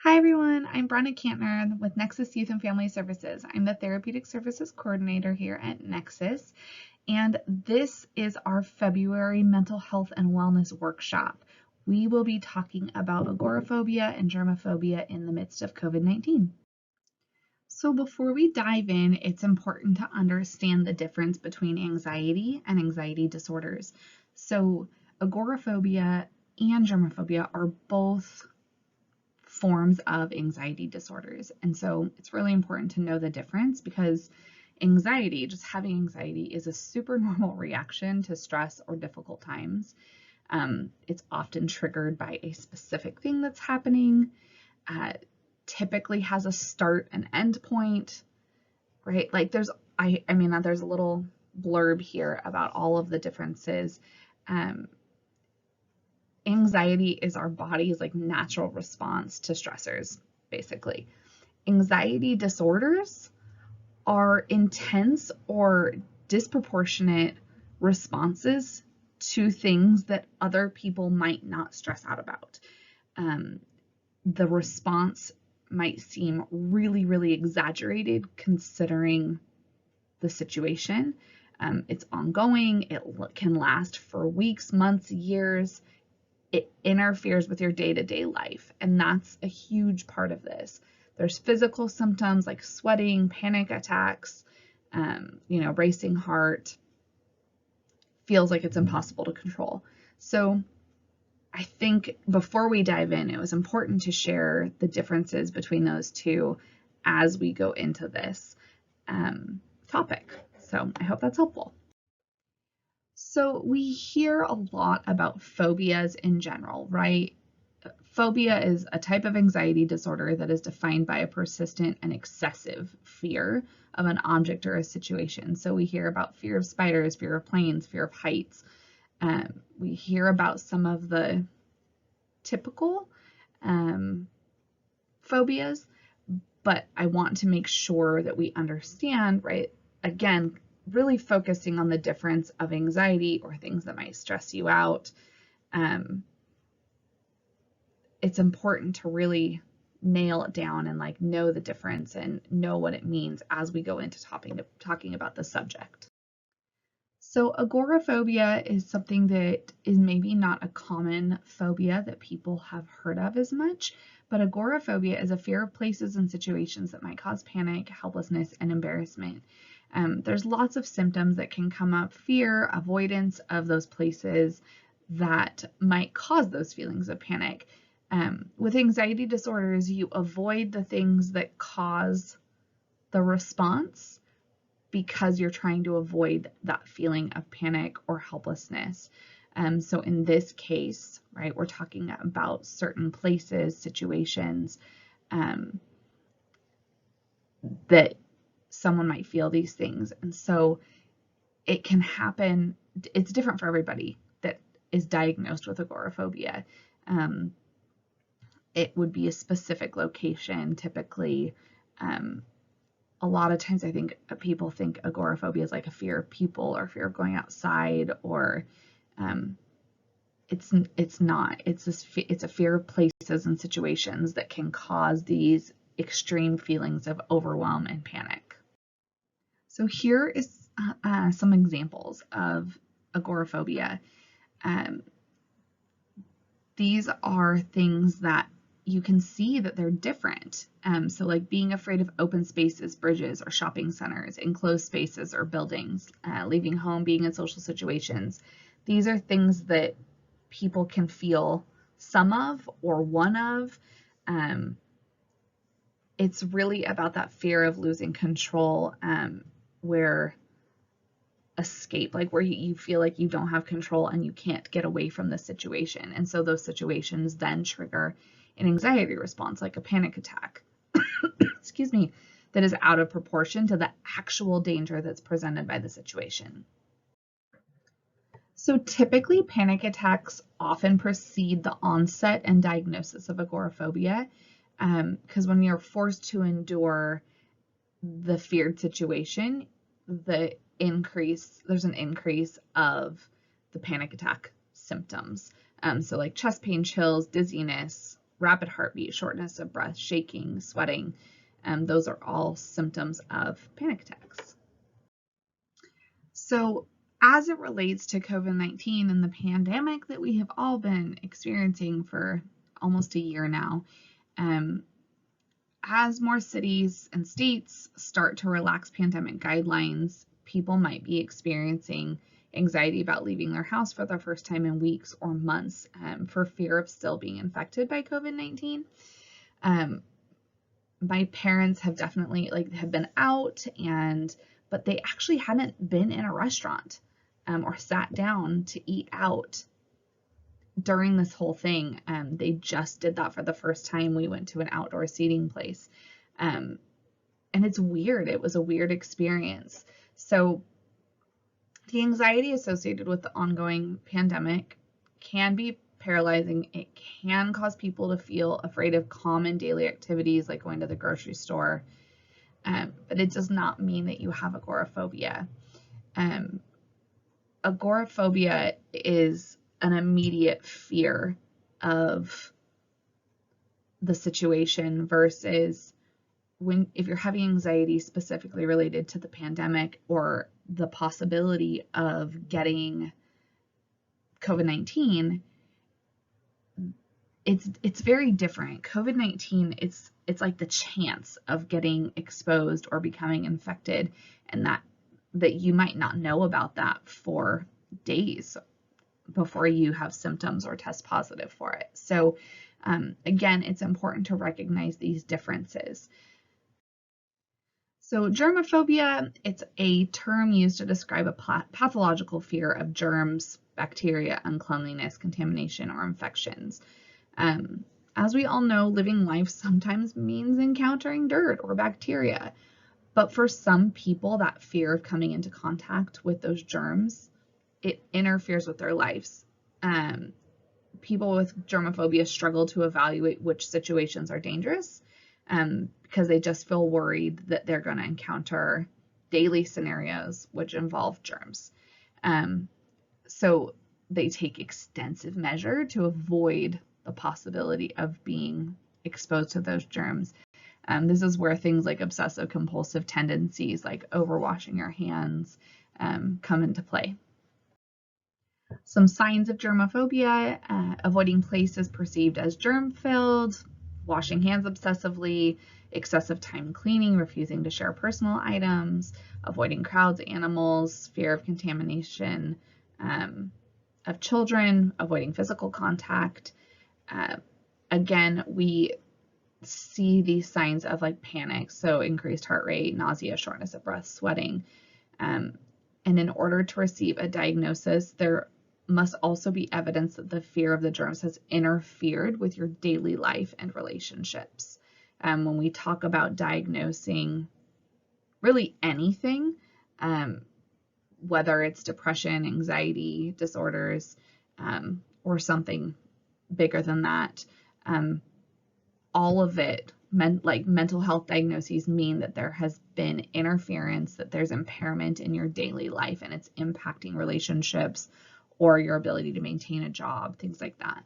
Hi everyone, I'm Brenna Cantner with Nexus Youth and Family Services. I'm the Therapeutic Services Coordinator here at Nexus, and this is our February Mental Health and Wellness Workshop. We will be talking about agoraphobia and germaphobia in the midst of COVID-19. So before we dive in, it's important to understand the difference between anxiety and anxiety disorders. So agoraphobia and germaphobia are both forms of anxiety disorders. And so it's really important to know the difference because anxiety, just having anxiety, is a super normal reaction to stress or difficult times. It's often triggered by a specific thing that's happening, typically has a start and end point, right? Like there's a little blurb here about all of the differences. Anxiety is our body's natural response to stressors, basically. Anxiety disorders are intense or disproportionate responses to things that other people might not stress out about. The response might seem really, really exaggerated considering the situation. It's ongoing. It can last for weeks, months, years. It interferes with your day-to-day life, and that's a huge part of this. There's physical symptoms like sweating, panic attacks, racing heart, feels like it's impossible to control. So I think before we dive in, it was important to share the differences between those two as we go into this topic. So I hope that's helpful. So we hear a lot about phobias in general, right? Phobia is a type of anxiety disorder that is defined by a persistent and excessive fear of an object or a situation. So we hear about fear of spiders, fear of planes, fear of heights. We hear about some of the typical phobias, but I want to make sure that we understand, right? Again, really focusing on the difference of anxiety or things that might stress you out. It's important to really nail it down and know the difference and know what it means as we go into talking about the subject. So agoraphobia is something that is maybe not a common phobia that people have heard of as much, but agoraphobia is a fear of places and situations that might cause panic, helplessness, and embarrassment. There's lots of symptoms that can come up: fear, avoidance of those places that might cause those feelings of panic. With anxiety disorders, you avoid the things that cause the response because you're trying to avoid that feeling of panic or helplessness. So in this case, right, we're talking about certain places, situations that someone might feel these things. And so it can happen. It's different for everybody that is diagnosed with agoraphobia. It would be a specific location, typically. A lot of times I think people think agoraphobia is like a fear of people or fear of going outside, or it's not. It's a fear of places and situations that can cause these extreme feelings of overwhelm and panic. So here is some examples of agoraphobia. These are things that you can see that they're different. So like being afraid of open spaces, bridges, or shopping centers, enclosed spaces or buildings, leaving home, being in social situations. These are things that people can feel some of or one of. It's really about that fear of losing control, where escape, like where you feel like you don't have control and you can't get away from the situation. And so those situations then trigger an anxiety response, like a panic attack, excuse me, that is out of proportion to the actual danger that's presented by the situation. So typically panic attacks often precede the onset and diagnosis of agoraphobia, because when you're forced to endure the feared situation, there's an increase of the panic attack symptoms. So like chest pain, chills, dizziness, rapid heartbeat, shortness of breath, shaking, sweating. Those are all symptoms of panic attacks. So as it relates to COVID-19 and the pandemic that we have all been experiencing for almost a year now, as more cities and states start to relax pandemic guidelines, people might be experiencing anxiety about leaving their house for the first time in weeks or months for fear of still being infected by COVID-19. My parents have definitely have been out, but they actually hadn't been in a restaurant or sat down to eat out during this whole thing. They just did that for the first time. We went to an outdoor seating place. And it's weird. It was a weird experience. So the anxiety associated with the ongoing pandemic can be paralyzing. It can cause people to feel afraid of common daily activities like going to the grocery store. But it does not mean that you have agoraphobia. Agoraphobia is an immediate fear of the situation versus if you're having anxiety specifically related to the pandemic or the possibility of getting COVID-19, it's very different. COVID-19, it's like the chance of getting exposed or becoming infected, and that you might not know about that for days before you have symptoms or test positive for it. So again, it's important to recognize these differences. So germophobia, it's a term used to describe a pathological fear of germs, bacteria, uncleanliness, contamination, or infections. As we all know, living life sometimes means encountering dirt or bacteria. But for some people, that fear of coming into contact with those germs, it interferes with their lives. People with germophobia struggle to evaluate which situations are dangerous because they just feel worried that they're going to encounter daily scenarios which involve germs. So they take extensive measure to avoid the possibility of being exposed to those germs. This is where things like obsessive compulsive tendencies like overwashing your hands come into play. Some signs of germophobia: avoiding places perceived as germ-filled, washing hands obsessively, excessive time cleaning, refusing to share personal items, avoiding crowds, animals, fear of contamination of children, avoiding physical contact. Again, we see these signs of like panic, so increased heart rate, nausea, shortness of breath, sweating. And in order to receive a diagnosis, there must also be evidence that the fear of the germs has interfered with your daily life and relationships. When we talk about diagnosing really anything, whether it's depression, anxiety disorders, or something bigger than that, all of it, like mental health diagnoses, mean that there has been interference, that there's impairment in your daily life and it's impacting relationships or your ability to maintain a job, things like that.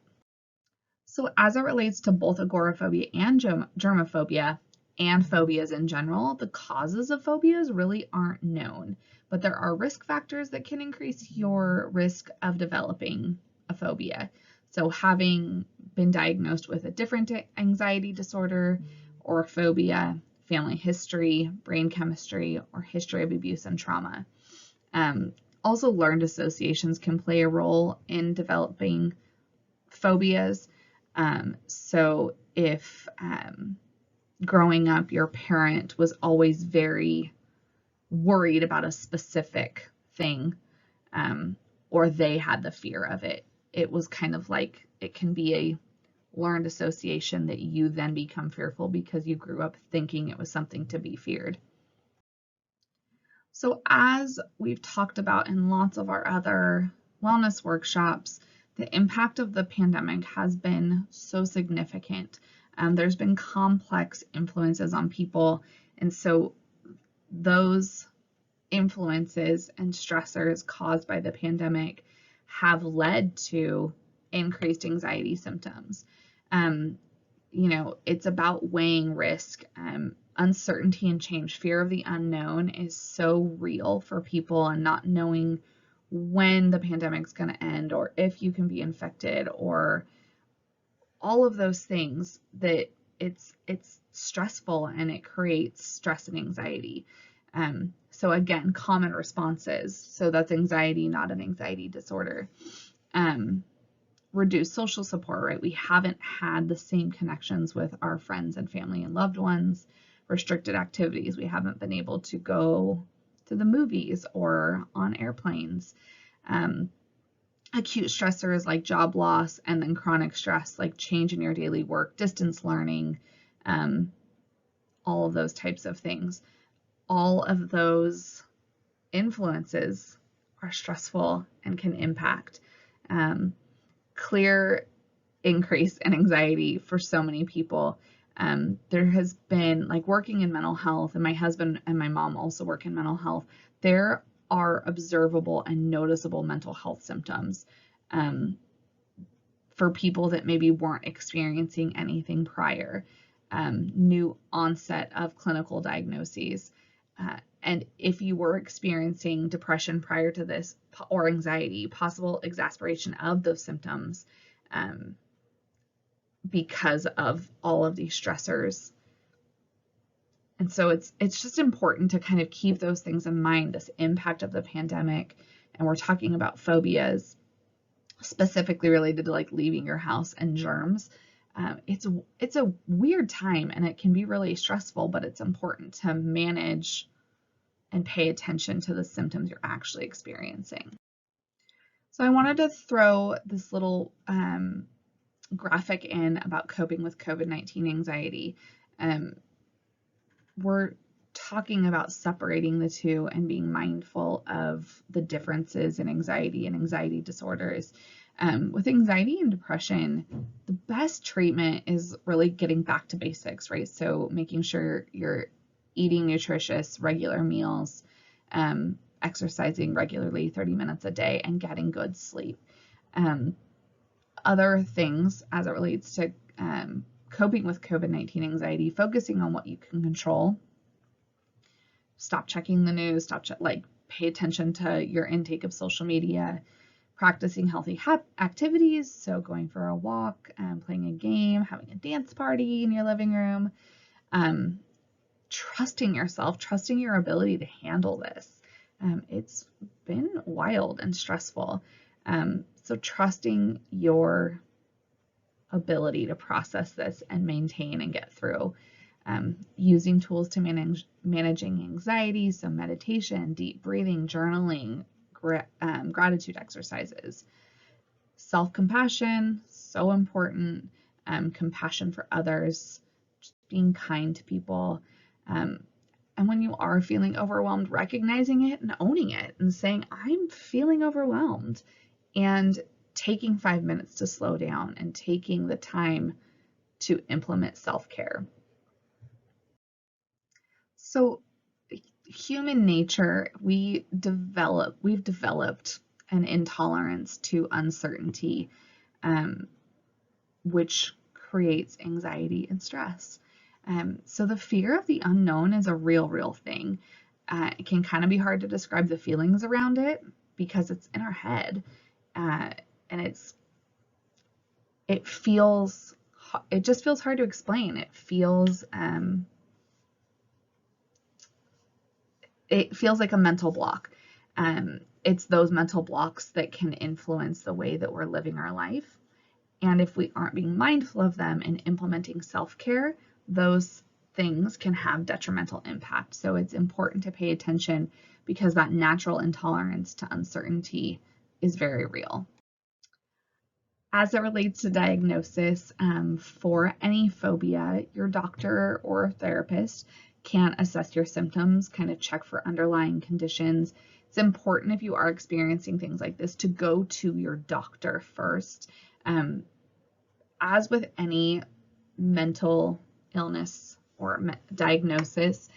So as it relates to both agoraphobia and germophobia and phobias in general, the causes of phobias really aren't known, but there are risk factors that can increase your risk of developing a phobia. So having been diagnosed with a different anxiety disorder or phobia, family history, brain chemistry, or history of abuse and trauma. Also, learned associations can play a role in developing phobias. So if growing up your parent was always very worried about a specific thing, or they had the fear of it, it was kind of like it can be a learned association that you then become fearful because you grew up thinking it was something to be feared. So as we've talked about in lots of our other wellness workshops, the impact of the pandemic has been so significant. There's been complex influences on people, and so those influences and stressors caused by the pandemic have led to increased anxiety symptoms. it's about weighing risk. Uncertainty and change, fear of the unknown is so real for people, and not knowing when the pandemic's going to end or if you can be infected or all of those things, that it's stressful and it creates stress and anxiety. So again, common responses. So that's anxiety, not an anxiety disorder. Reduced social support, right? We haven't had the same connections with our friends and family and loved ones. Restricted activities. We haven't been able to go to the movies or on airplanes. Acute stressors like job loss, and then chronic stress like change in your daily work, distance learning, all of those types of things. All of those influences are stressful and can impact. Clear increase in anxiety for so many people. There has been, like, working in mental health, and my husband and my mom also work in mental health, there are observable and noticeable mental health symptoms for people that maybe weren't experiencing anything prior. New onset of clinical diagnoses. And if you were experiencing depression prior to this, or anxiety, possible exacerbation of those symptoms because of all of these stressors. And so it's just important to kind of keep those things in mind, this impact of the pandemic. And we're talking about phobias specifically related to like leaving your house and germs. It's a weird time, and it can be really stressful, but it's important to manage and pay attention to the symptoms you're actually experiencing. So I wanted to throw this little graphic in about coping with COVID-19 anxiety. We're talking about separating the two and being mindful of the differences in anxiety and anxiety disorders. With anxiety and depression, the best treatment is really getting back to basics, right? So making sure you're eating nutritious, regular meals, exercising regularly 30 minutes a day, and getting good sleep. Other things as it relates to coping with COVID-19 anxiety, focusing on what you can control. Stop checking the news, pay attention to your intake of social media, practicing healthy activities, so going for a walk, playing a game, having a dance party in your living room, trusting yourself, trusting your ability to handle this. It's been wild and stressful. So trusting your ability to process this and maintain and get through. Using tools to managing anxiety, so meditation, deep breathing, journaling, gratitude exercises. Self-compassion, so important. Compassion for others, just being kind to people. And when you are feeling overwhelmed, recognizing it and owning it and saying, I'm feeling overwhelmed, and taking 5 minutes to slow down and taking the time to implement self-care. So human nature, we've developed an intolerance to uncertainty, which creates anxiety and stress. So the fear of the unknown is a real thing. It can kind of be hard to describe the feelings around it because it's in our head, and it just feels hard to explain. It feels like a mental block. It's those mental blocks that can influence the way that we're living our life. And if we aren't being mindful of them and implementing self-care, those things can have detrimental impact. So it's important to pay attention because that natural intolerance to uncertainty is very real. As it relates to diagnosis, for any phobia, your doctor or therapist can assess your symptoms, kind of check for underlying conditions. It's important if you are experiencing things like this to go to your doctor first. As with any mental illness or diagnosis,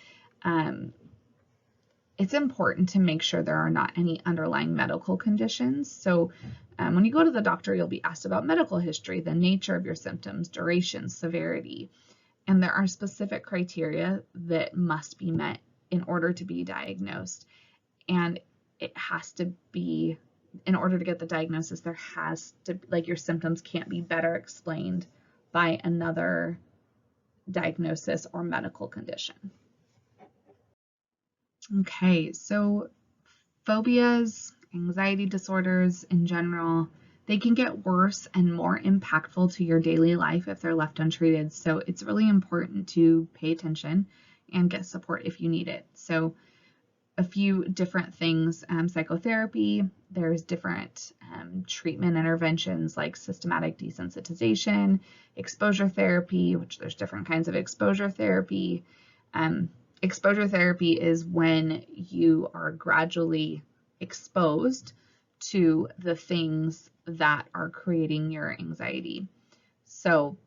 it's important to make sure there are not any underlying medical conditions. So When you go to the doctor, you'll be asked about medical history, the nature of your symptoms, duration, severity, and there are specific criteria that must be met in order to be diagnosed. And it has to be, in order to get the diagnosis, there has to, like, your symptoms can't be better explained by another diagnosis or medical condition. Okay, so phobias, anxiety disorders in general, they can get worse and more impactful to your daily life if they're left untreated. So it's really important to pay attention and get support if you need it. So a few different things, psychotherapy, there's different treatment interventions like systematic desensitization, exposure therapy, which there's different kinds of exposure therapy. Exposure therapy is when you are gradually exposed to the things that are creating your anxiety. So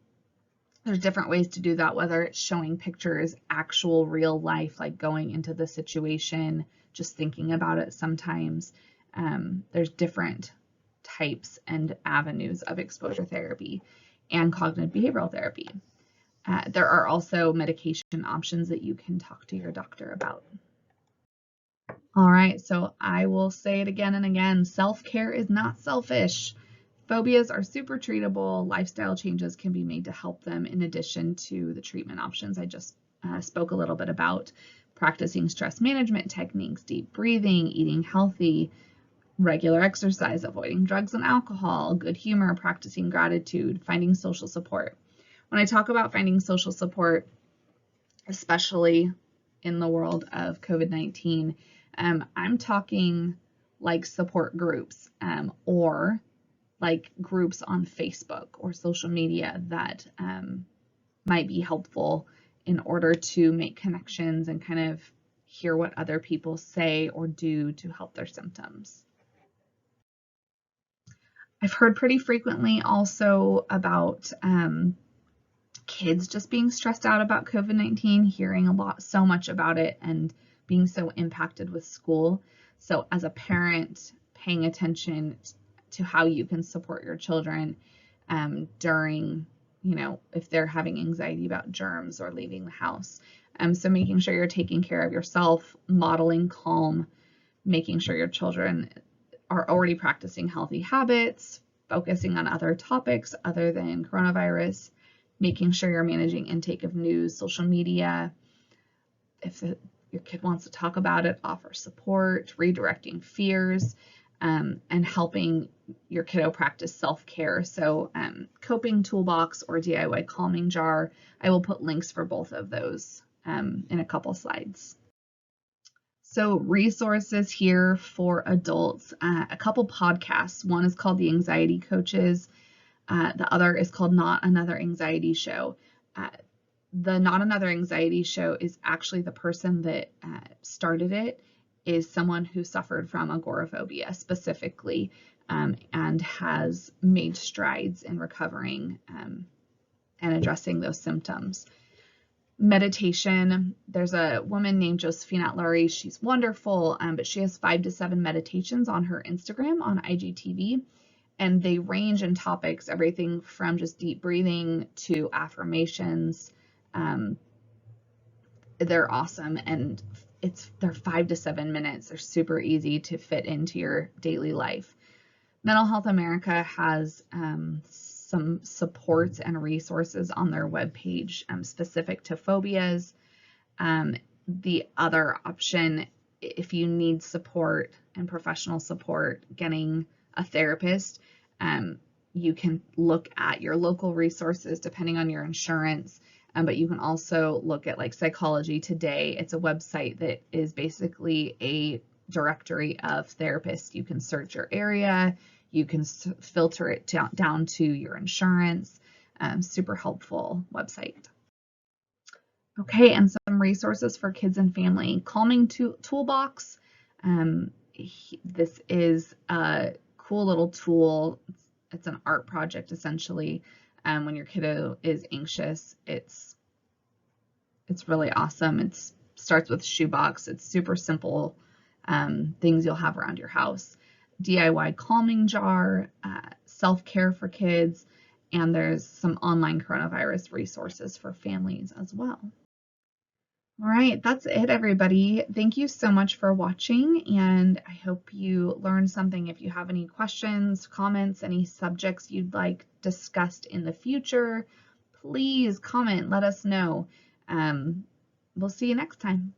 there's different ways to do that, whether it's showing pictures, actual real life, like going into the situation, just thinking about it sometimes. There's different types and avenues of exposure therapy and cognitive behavioral therapy. There are also medication options that you can talk to your doctor about. All right, so I will say it again and again, self-care is not selfish. Phobias are super treatable. Lifestyle changes can be made to help them in addition to the treatment options I just spoke a little bit about. Practicing stress management techniques, deep breathing, eating healthy, regular exercise, avoiding drugs and alcohol, good humor, practicing gratitude, finding social support. When I talk about finding social support, especially in the world of COVID-19, I'm talking like support groups or like groups on Facebook or social media that might be helpful in order to make connections and kind of hear what other people say or do to help their symptoms. I've heard pretty frequently also about kids just being stressed out about COVID-19, hearing so much about it and being so impacted with school. So as a parent, paying attention to how you can support your children during, if they're having anxiety about germs or leaving the house. So making sure you're taking care of yourself, modeling calm, making sure your children are already practicing healthy habits, focusing on other topics other than coronavirus, making sure you're managing intake of news, social media. If your kid wants to talk about it, offer support, redirecting fears, and helping your kiddo practice self-care. So coping toolbox or DIY calming jar, I will put links for both of those in a couple slides. So resources here for adults, a couple podcasts. One is called The Anxiety Coaches. The other is called Not Another Anxiety Show. The Not Another Anxiety Show is actually the person that started it is someone who suffered from agoraphobia specifically and has made strides in recovering and addressing those symptoms. Meditation, there's a woman named Josephine Atlury. She's wonderful, but she has 5 to 7 meditations on her Instagram on IGTV, and they range in topics, everything from just deep breathing to affirmations. They're awesome, and they're 5 to 7 minutes. They're super easy to fit into your daily life. Mental Health America has some supports and resources on their webpage specific to phobias. The other option, if you need support and professional support, getting a therapist, you can look at your local resources depending on your insurance, but you can also look at like Psychology Today. It's a website that is basically a directory of therapists. You can search your area, you can filter it down to your insurance. Super helpful website. Okay, and some resources for kids and family. Calming Toolbox. This is a cool little tool. It's an art project essentially. When your kiddo is anxious, it's really awesome. It starts with shoebox. It's super simple things you'll have around your house. DIY calming jar, self-care for kids, and there's some online coronavirus resources for families as well. All right, that's it, everybody. Thank you so much for watching, and I hope you learned something. If you have any questions, comments, any subjects you'd like discussed in the future, please comment, let us know. We'll see you next time.